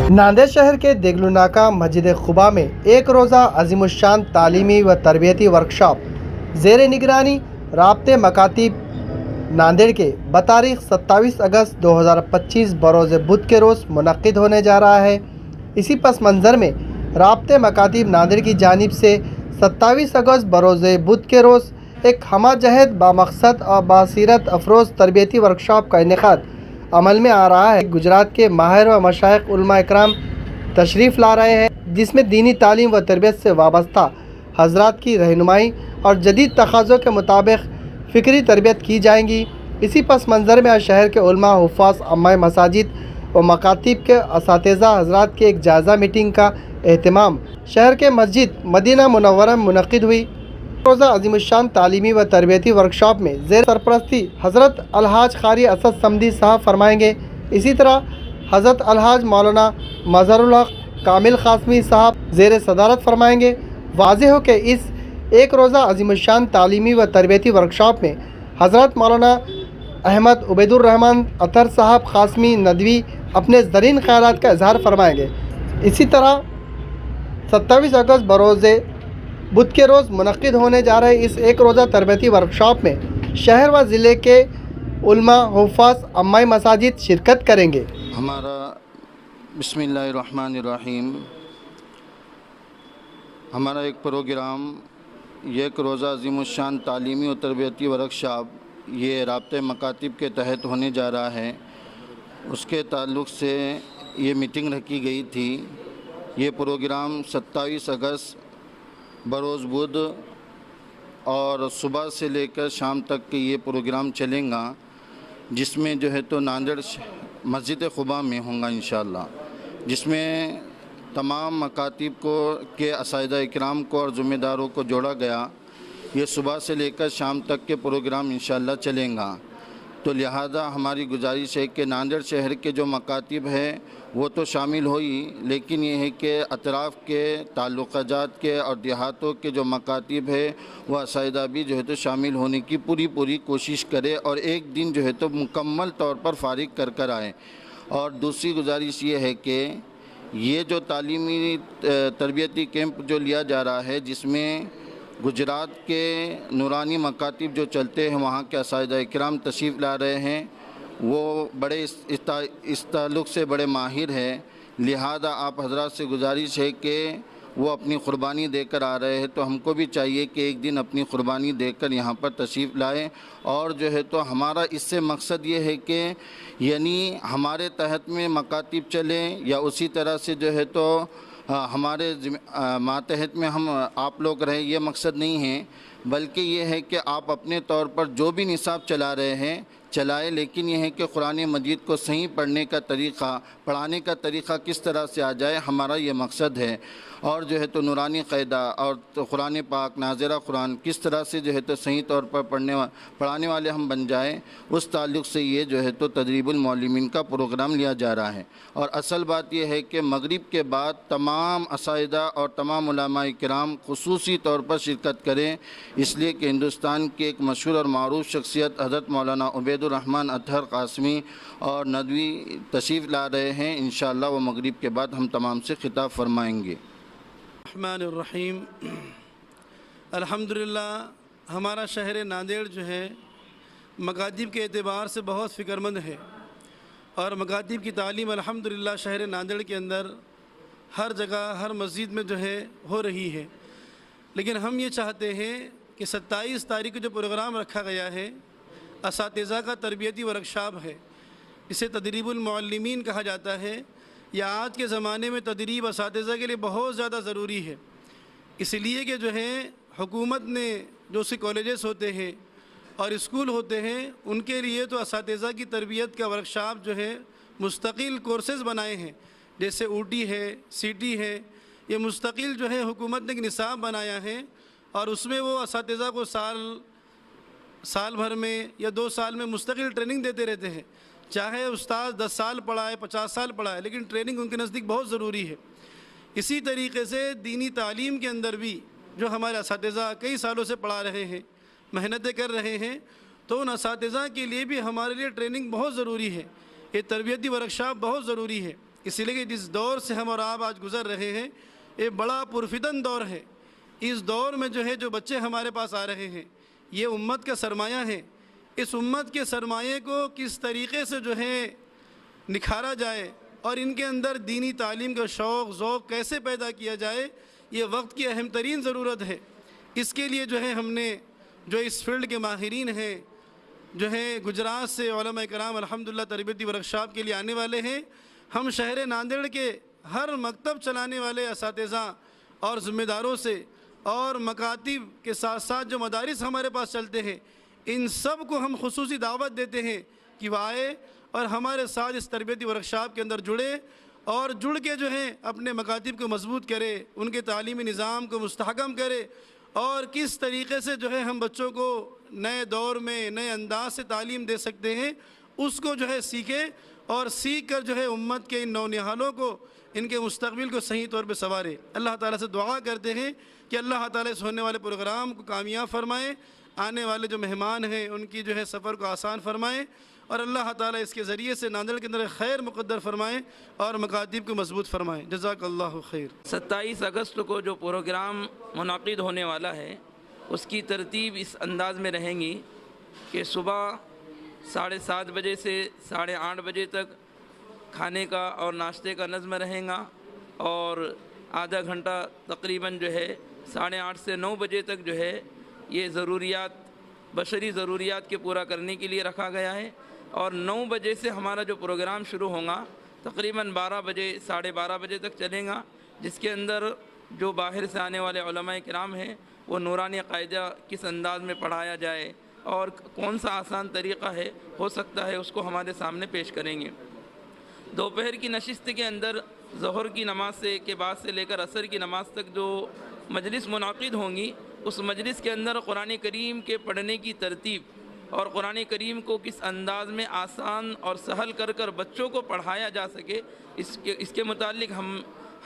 नांदेड़ शहर के देगलूनाका मस्जिद खुबा में एक रोज़ा अजीम शान तालीमी व तरबियती वर्कशॉप ज़ेर निगरानी राब्ते मकातीब नांदेड़ के बतारीख 27 अगस्त 2025 बरोज़ बुध के रोज़ मुनक्किद होने जा रहा है। इसी पस मंज़र में राब्ते मकातीब नांदेड़ की जानिब से 27 अगस्त बरोज़ बुध के रोज़ एक हमा जहद बामकसद और बासीरत अफरोज़ तरबियती वर्कशॉप का इनेकाद अमल में आ रहा है। गुजरात के माहिर व मशाइख उलमा इकराम तशरीफ़ ला रहे हैं, जिसमें दीनी तालीम व तरबियत से वाबस्ता हज़रात की रहनुमाई और जदीद तकाज़ों के मुताबिक फ़िक्री तरबियत की जाएंगी। इसी पस मंज़र में शहर के उलमा, हुफ़ाज़, अम्माए मसाजिद व मकातीब के असातिज़ा हज़रात की एक जायज़ा मीटिंग का एहतमाम शहर के मस्जिद मदीना मुनव्वरा में मुनक्किद हुई। रोज़ा अज़ीमुश्शान तालीमी व तरबियती वर्कशॉप में ज़ेर सरपरस्ती हज़रत अलहाज क़ारी असद समदी साहब फरमाएंगे। इसी तरह हज़रत अलहाज मौलाना मज़हरुल हक़ कामिल क़ासमी साहब ज़ेर सदारत फरमाएंगे। वाज़ेह हो कि इस एक रोज़ा अज़ीमुश्शान तालीमी व तरबियती वर्कशॉप में हज़रत मौलाना अहमद उबैदुर्रहमान अतर साहब क़ासमी नदवी अपने ज़रीन ख़यालात का इज़हार फरमाएंगे। इसी तरह 27 अगस्त बरोज़ बुध के रोज़ मुनक्किद होने जा रहे इस एक रोज़ा तरबियती वर्कशॉप में शहर व ज़िले के उलमा, हुफ़ाज़, अम्माए मसाजिद शिरकत करेंगे। हमारा बिस्मिल्लाहिर्रहमानिर्रहीम हमारा एक प्रोग्राम एक रोज़ा अज़ीमुश्शान तालीमी और तरबियती वर्कशॉप ये राब्ते मकातिब के तहत होने जा रहा है। उसके ताल्लुक़ से ये मीटिंग रखी गई थी। ये प्रोग्राम 27 अगस्त बरोज़ बुध और सुबह से लेकर शाम तक के ये प्रोग्राम चलेगा, जिसमें जो है तो नांदेड़ मस्जिद खुबा में होगा इंशाअल्लाह, जिसमें तमाम मकातीब को के असातिज़ा इकराम को और ज़िम्मेदारों को जोड़ा गया। ये सुबह से लेकर शाम तक के प्रोग्राम इंशाअल्लाह चलेगा। तो लिहाजा हमारी गुजारिश है कि नांदेड़ शहर के जो मकातीब हैं वो तो शामिल हो ही, लेकिन ये है कि अतराफ़ के ताल्लुक़ात के और देहातों के जो मकातीब है वह असातिज़ा भी जो है तो शामिल होने की पूरी कोशिश करे और एक दिन जो है तो मुकम्मल तौर पर फ़ारिग कर आए। और दूसरी गुजारिश ये है कि ये जो तालीमी तरबियती कैंप जो लिया जा रहा है, जिसमें गुजरात के नूरानी मकातीब जो चलते हैं वहाँ के असातिज़ा इकराम तशरीफ़ ला रहे हैं, वो बड़े इस ताल्लुक़ से बड़े माहिर हैं। लिहाजा आप हज़रात से गुजारिश है कि वो अपनी क़ुरबानी देकर आ रहे हैं, तो हमको भी चाहिए कि एक दिन अपनी क़ुरबानी देकर यहाँ पर तशरीफ़ लाएँ। और जो है तो हमारा इससे मकसद ये है कि यानी हमारे तहत में मकातीब चलें या उसी तरह से जो है तो हमारे मातहत में हम आप लोग रहें, ये मकसद नहीं है, बल्कि ये है कि आप अपने तौर पर जो भी निसाब चला रहे हैं चलाए, लेकिन यह है कि कुरान मजीद को सही पढ़ने का तरीक़ा, पढ़ाने का तरीक़ा किस तरह से आ जाए, हमारा ये मकसद है। और जो है तो नूरानी क़ायदा और तो कुरान पाक नाज़िरा कुरान किस तरह से जो है तो सही तौर पर पढ़ाने वाले हम बन जाएं, उस ताल्लुक़ से ये जो है तो तदरीबुल मौलिमीन का प्रोग्राम लिया जा रहा है। और असल बात यह है कि मगरिब के बाद तमाम असातिज़ा और तमाम उलमाए किराम ख़ुसूसी तौर पर शिरकत करें, इसलिए कि हिंदुस्तान की एक मशहूर और मारूफ़ शख्सियत हज़रत मौलाना उबैदुर्रहमान अतहर क़ासमी और नदवी तशरीफ़ ला रहे हैं। इंशाअल्लाह वो मगरिब के बाद हम तमाम से खिताब फरमाएँगे। रहमानिर्रहीम। अल्हम्दुलिल्लाह हमारा शहर नांदेड़ जो है मकातीब के एतबार से बहुत फ़िक्रमंद है और मकातीब की तालीम अल्हम्दुलिल्लाह शहर नांदेड़ के अंदर हर जगह हर मस्जिद में जो है हो रही है। लेकिन हम ये चाहते हैं कि 27 तारीख को जो प्रोग्राम रखा गया है असातिज़ा का तरबियती वर्कशॉप है, इसे तदरीबुल मुअल्लिमीन कहा जाता है। या आज के ज़माने में तदरीब असातिज़ा के लिए बहुत ज़्यादा ज़रूरी है, इसलिए कि जो है हुकूमत ने जो सी कॉलेजेस होते हैं और स्कूल होते हैं उनके लिए तो असातिज़ा की तरबियत का वर्कशॉप जो है मुस्तकिल कोर्सेज़ बनाए हैं, जैसे ऊटी है, सीटी है, ये मुस्तकिल जो है हुकूमत ने एक निसाब बनाया है और उसमें वो असातिज़ा को साल भर में या 2 साल में मुस्तकिल ट्रेनिंग देते रहते हैं। चाहे उस्ताद 10 साल पढ़ाए, 50 साल पढ़ाए, लेकिन ट्रेनिंग उनके नज़दीक बहुत ज़रूरी है। इसी तरीके से दीनी तालीम के अंदर भी जो हमारे असातिज़ा कई सालों से पढ़ा रहे हैं, मेहनतें कर रहे हैं, तो उन असातिज़ा के लिए भी हमारे लिए ट्रेनिंग बहुत ज़रूरी है। ये तरबियती वर्कशॉप बहुत ज़रूरी है। اسی لیے کہ جس دور سے ہم اور آپ آج گزر رہے ہیں یہ بڑا پرفتن دور ہے. اس دور میں جو ہے جو بچے ہمارے پاس آ رہے ہیں یہ امت کا سرمایہ ہے. اس امت کے سرمایے کو کس طریقے سے جو ہے نکھارا جائے اور ان کے اندر دینی تعلیم کا شوق ذوق کیسے پیدا کیا جائے یہ وقت کی اہم ترین ضرورت ہے. اس کے لیے جو ہے ہم نے جو اس فیلڈ کے ماہرین ہیں جو ہے گجرات سے علماء کرام الحمدللہ تربیتی ورکشاپ کے لیے آنے والے ہیں. ہم شہر ناندیڑ کے ہر مکتب چلانے والے اساتذہ اور ذمہ داروں سے اور مکاتب کے ساتھ ساتھ جو مدارس ہمارے پاس چلتے ہیں ان سب کو ہم خصوصی دعوت دیتے ہیں کہ وہ آئے اور ہمارے ساتھ اس تربیتی ورکشاپ کے اندر جڑے اور جڑ کے جو ہے اپنے مکاتب کو مضبوط کرے, ان کے تعلیمی نظام کو مستحکم کرے اور کس طریقے سے جو ہے ہم بچوں کو نئے دور میں نئے انداز سے تعلیم دے سکتے ہیں اس کو جو ہے سیکھے اور سیکھ کر جو ہے امت کے ان نونہالوں کو ان کے مستقبل کو صحیح طور پہ سنوارے. اللہ تعالیٰ سے دعا کرتے ہیں کہ اللہ تعالیٰ اس ہونے والے پروگرام کو کامیاب فرمائے, آنے والے جو مہمان ہیں ان کی جو ہے سفر کو آسان فرمائے اور اللہ تعالیٰ اس کے ذریعے سے ناندیڑ کے اندر خیر مقدر فرمائے اور مکاتب کو مضبوط فرمائے. جزاک اللہ خیر. 27 اگست کو جو پروگرام منعقد ہونے والا ہے اس کی ترتیب اس انداز میں رہیں گی کہ صبح 7:30 بجے سے 8:30 بجے تک کھانے کا اور ناشتے کا نظم رہیں گا اور آدھا گھنٹہ تقریباً جو ہے 8:30 سے 9 بجے تک جو ہے یہ ضروریات بشری ضروریات کے پورا کرنے کے لیے رکھا گیا ہے اور 9 بجے سے ہمارا جو پروگرام شروع ہوگا تقریباً 12 بجے 12:30 بجے تک چلے گا, جس کے اندر جو باہر سے آنے والے علماء کرام ہیں وہ نورانی قاعدہ کس انداز میں پڑھایا جائے اور کون سا آسان طریقہ ہے ہو سکتا ہے اس کو ہمارے سامنے پیش کریں گے. دوپہر کی نشست کے اندر ظہر کی نماز کے بعد سے لے کر عصر کی نماز تک جو مجلس منعقد ہوں گی اس مجلس کے اندر قرآن کریم کے پڑھنے کی ترتیب اور قرآن کریم کو کس انداز میں آسان اور سہل کر بچوں کو پڑھایا جا سکے اس کے متعلق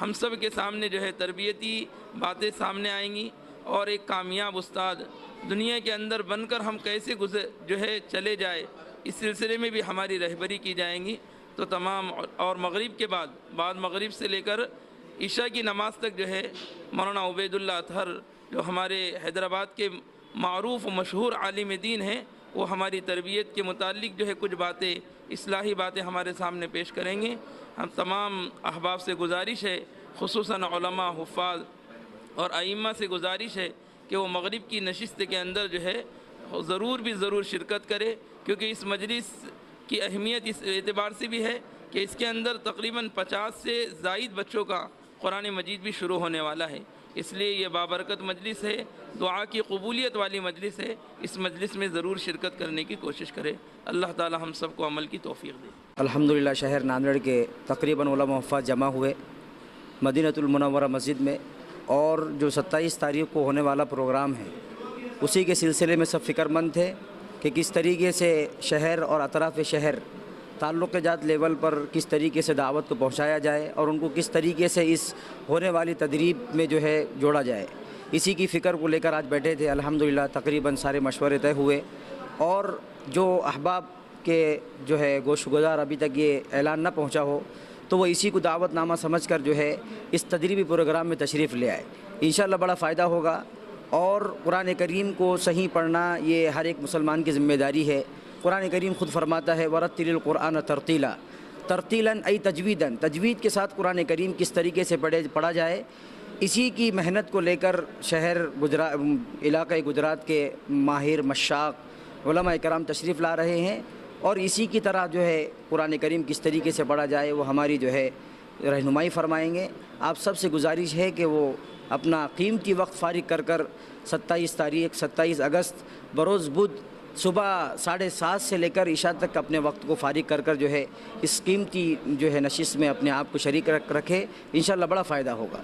ہم سب کے سامنے جو ہے تربیتی باتیں سامنے آئیں گی اور ایک کامیاب استاد دنیا کے اندر بن کر ہم کیسے جو ہے چلے جائے اس سلسلے میں بھی ہماری رہبری کی جائیں گی. تو تمام اور مغرب کے بعد مغرب سے لے کر عشاء کی نماز تک جو ہے مولانا عبید اللہ اطہر جو ہمارے حیدرآباد کے معروف و مشہور عالم دین ہیں وہ ہماری تربیت کے متعلق جو ہے کچھ باتیں اصلاحی باتیں ہمارے سامنے پیش کریں گے. ہم تمام احباب سے گزارش ہے خصوصاً علماء حفاظ اور ائمہ سے گزارش ہے کہ وہ مغرب کی نشست کے اندر جو ہے ضرور شرکت کرے کیونکہ اس مجلس کی اہمیت اس اعتبار سے بھی ہے کہ اس کے اندر تقریباً 50 سے زائد بچوں کا قرآن مجید بھی شروع ہونے والا ہے. اس لیے یہ بابرکت مجلس ہے, دعا کی قبولیت والی مجلس ہے. اس مجلس میں ضرور شرکت کرنے کی کوشش کرے. اللہ تعالی ہم سب کو عمل کی توفیق دے. الحمدللہ شہر ناندیڑ کے تقریباً علماء حفاظ جمع ہوئے مدینۃ المنورہ مسجد میں اور جو 27 تاریخ کو ہونے والا پروگرام ہے اسی کے سلسلے میں سب فکر مند تھے کہ کس طریقے سے شہر اور اطراف شہر تعلق جات لیول پر کس طریقے سے دعوت کو پہنچایا جائے اور ان کو کس طریقے سے اس ہونے والی تدریب میں جو ہے جوڑا جائے. اسی کی فکر کو لے کر آج بیٹھے تھے. الحمدللہ تقریباً سارے مشورے طے ہوئے اور جو احباب کے جو ہے گوش گزار ابھی تک یہ اعلان نہ پہنچا ہو تو وہ اسی کو دعوت نامہ سمجھ کر جو ہے اس تدریبی پروگرام میں تشریف لے آئے. انشاءاللہ بڑا فائدہ ہوگا اور قرآن کریم کو صحیح پڑھنا یہ ہر ایک مسلمان کی ذمہ داری ہے. قرآن کریم خود فرماتا ہے وَرَتِّلِ الْقُرْآنَ تَرْتِيلًا ترتیلاً ای تجویداً, تجوید کے ساتھ قرآن کریم کس طریقے سے پڑھا جائے اسی کی محنت کو لے کر شہر علاقہ گجرات کے ماہر مشاق علماء کرام تشریف لا رہے ہیں اور اسی کی طرح جو ہے قرآن کریم کس طریقے سے پڑھا جائے وہ ہماری جو ہے رہنمائی فرمائیں گے. آپ سب سے گزارش ہے کہ وہ اپنا قیمتی وقت فارغ کر 27 اگست بروز بدھ صبح 7:30 سے لے کر عشاء تک اپنے وقت کو فارغ کر جو ہے اس قیمتی جو ہے نشست میں اپنے آپ کو شریک رکھے. انشاءاللہ بڑا فائدہ ہوگا.